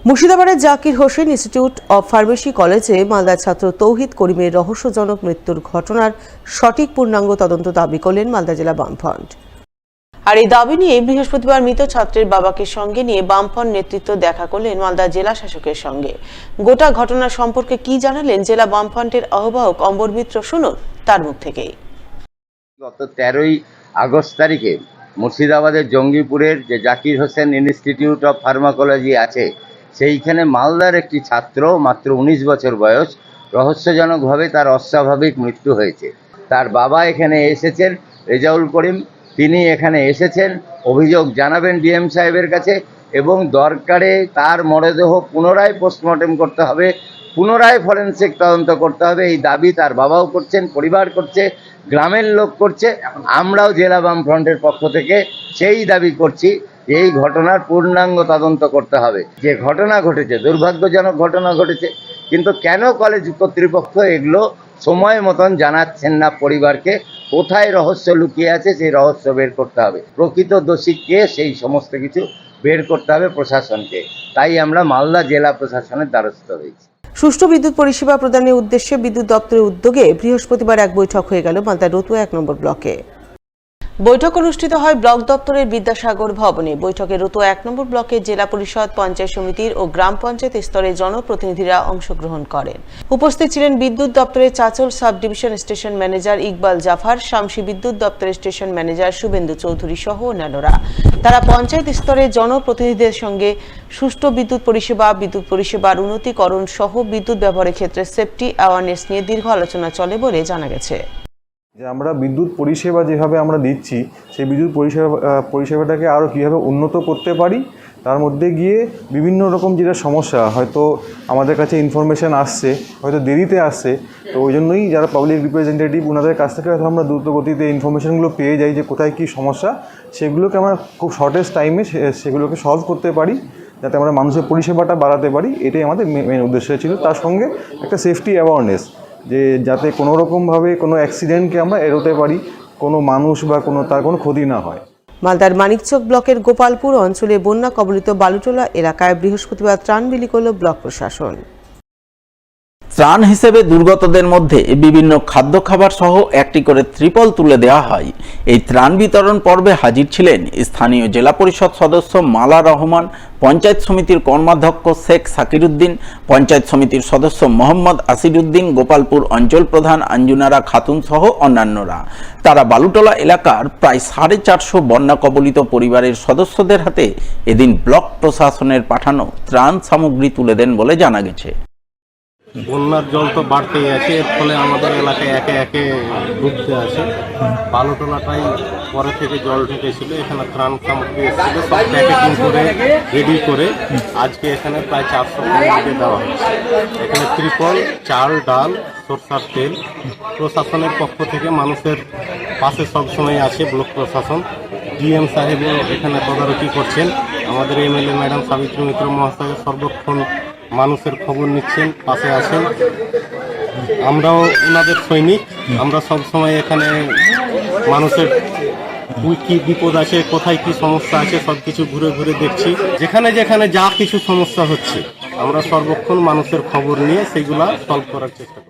মুর্শিদাবাদের Zakir Hossain institute of pharmacy কলেজে মালদার ছাত্র তৌহিদ করিমের রহস্যজনক মৃত্যুর ঘটনার সঠিক পূর্ণাঙ্গ তদন্ত দাবি করলেন মালদা জেলা বামফ্রন্ট। আর এই দাবি নিয়ে বৃহস্পতিবার মৃত ছাত্রের বাবাকে সঙ্গে নিয়ে বামফ্রন্ট নেতৃত্ব দেখা করলেন মালদা জেলা শাসকের সঙ্গে। গোটা ঘটনা সম্পর্কে কি জানালেন জেলা বামফ্রন্টের আহ্বায়ক অম্বর মিত্র, শুনুন তার মুখ থেকেই। গত 13ই আগস্ট তারিখে মুর্শিদাবাদের জঙ্গিপুরের যে Zakir Hossain institute of pharmacology আছে, সেইখানে মালদার একটি ছাত্র, মাত্র 19 বছর বয়স, রহস্যজনকভাবে তার অস্বাভাবিক মৃত্যু হয়েছে। তার বাবা এখানে এসেছেন, রেজাউল করিম, তিনি এখানে এসেছেন, অভিযোগ জানাবেন ডিএম সাহেবের কাছে এবং দরকারে তার মরদেহ পুনরায় পোস্টমর্টেম করতে হবে, পুনরায় ফরেনসিক তদন্ত করতে হবে। এই দাবি তার বাবাও করছেন, পরিবার করছে, গ্রামের লোক করছে। আমরাও জেলা বামফ্রন্টের পক্ষ থেকে সেই দাবি করছি, এই ঘটনার পূর্ণাঙ্গ তদন্ত করতে হবে। যে ঘটনা ঘটেছে, দুর্ভাগ্যজনক ঘটনা ঘটেছে, কিন্তু কেন কলেজ কর্তৃপক্ষ এগুলো সময় মতন জানাচ্ছেন না পরিবারকে? কোথায় রহস্য লুকিয়ে আছে সেই রহস্য বের করতে হবে। প্রকৃত দোষী কে সেই সমস্ত কিছু বের করতে হবে প্রশাসনকে। তাই আমরা মালদা জেলা প্রশাসনের দ্বারস্থ হয়েছি। সুষ্ঠু বিদ্যুৎ পরিষেবা প্রদানের উদ্দেশ্যে বিদ্যুৎ দপ্তরের উদ্যোগে বৃহস্পতিবার এক বৈঠক হয়ে গেল মালদার রতুয়া 1 নম্বর ব্লকে। বৈঠক অনুষ্ঠিত হয় ব্লক দপ্তরের বিদ্যাসাগর ভবনে। বৈঠকে রতুয়া 1 নম্বর ব্লকের জেলা পরিষদ, পঞ্চায়েত সমিতির ও গ্রাম পঞ্চায়েত স্তরের জনপ্রতিনিধিরা অংশগ্রহণ করেন। উপস্থিত ছিলেন বিদ্যুৎ দপ্তরের Chanchal sub division station manager Iqbal Zafar, Shamsi বিদ্যুৎ দপ্তরের স্টেশন ম্যানেজার শুভেন্দু চৌধুরী সহ অন্যান্যরা। তারা পঞ্চায়েত স্তরের জনপ্রতিনিধিদের সঙ্গে সুষ্ঠু বিদ্যুৎ পরিষেবার উন্নতিকরণ সহ বিদ্যুৎ ব্যবহারের ক্ষেত্রে সেফটি অ্যাওয়ারনেস নিয়ে দীর্ঘ আলোচনা চলে বলে জানা গেছে। যে আমরা বিদ্যুৎ পরিষেবা যেভাবে আমরা দিচ্ছি, সেই বিদ্যুৎ পরিষেবাটাকে আরও কীভাবে উন্নত করতে পারি, তার মধ্যে গিয়ে বিভিন্ন রকম যেটা সমস্যা, হয়তো আমাদের কাছে ইনফরমেশান আসছে, হয়তো দেরিতে আসছে, তো ওই জন্যই যারা পাবলিক রিপ্রেজেন্টেটিভ, ওনাদের কাছ থেকে হয়তো আমরা দ্রুত গতিতে ইনফরমেশানগুলো পেয়ে যাই যে কোথায় কী সমস্যা, সেগুলোকে আমরা খুব শর্টেস্ট টাইমে সেগুলোকে সলভ করতে পারি, যাতে আমরা মানুষের পরিষেবাটা বাড়াতে পারি। এটাই আমাদের মেন উদ্দেশ্য ছিল। তার সঙ্গে একটা সেফটি অ্যাওয়ারনেস, যে যাতে কোনো রকমভাবে কোনো অ্যাক্সিডেন্টকে আমরা এড়োতে পারি, কোনো মানুষ বা তার কোনো ক্ষতি না হয়। মালদার মানিকচক ব্লকের গোপালপুর অঞ্চলে বন্যা কবলিত বালুটোলা এলাকায় বৃহস্পতিবার ত্রাণ বিলি করল ব্লক প্রশাসন। ত্রাণ হিসেবে দুর্গতদের মধ্যে বিভিন্ন খাদ্য খাবার সহ একটি করে ত্রিপল তুলে দেওয়া হয়। এই ত্রাণ বিতরণ পর্বে হাজির ছিলেন স্থানীয় জেলা পরিষদ সদস্য মালা রহমান, পঞ্চায়েত সমিতির কর্মাধ্যক্ষ শেখ সাকিরউদ্দিন, পঞ্চায়েত সমিতির সদস্য মোহাম্মদ আসিরউদ্দিন, গোপালপুর অঞ্চল প্রধান আঞ্জুনারা খাতুন সহ অন্যান্যরা। তারা বালুটোলা এলাকার প্রায় 450 বন্যা কবলিত পরিবারের সদস্যদের হাতে এদিন ব্লক প্রশাসনের পাঠানো ত্রাণ সামগ্রী তুলে দেন বলে জানা গেছে। বন্যার জল তো বাড়তেই আছে, এর ফলে আমাদের এলাকায় একে একে ডুবতে আছে। বালুটোলাটাই পরে থেকে জল ঢুকেছিল, এখানে ত্রাণ সামগ্রী এসেছিল, সব প্যাকেটিং করে রেডি করে আজকে এখানে প্রায় 400 পরিবারকে দেওয়া হচ্ছে। এখানে ত্রিপল, চাল, ডাল, সরষার তেল। প্রশাসনের পক্ষ থেকে মানুষের পাশে সবসময় আছে ব্লক প্রশাসন। ডিএম সাহেবও এখানে তদারকি করছেন। আমাদের এমএলএ ম্যাডাম সাবিত্রী মিত্র মহাশয় সর্বক্ষণ মানুষের খবর নিচ্ছেন, পাশে আছেন। আমরাও ওনাদের সৈনিক। আমরা সবসময় এখানে মানুষের কি বিপদ আছে, কোথায় কি সমস্যা আছে, সব কিছু ঘুরে ঘুরে দেখছি। যেখানে যেখানে যা কিছু সমস্যা হচ্ছে, আমরা সর্বক্ষণ মানুষের খবর নিয়ে সেগুলা সলভ করার চেষ্টা করি।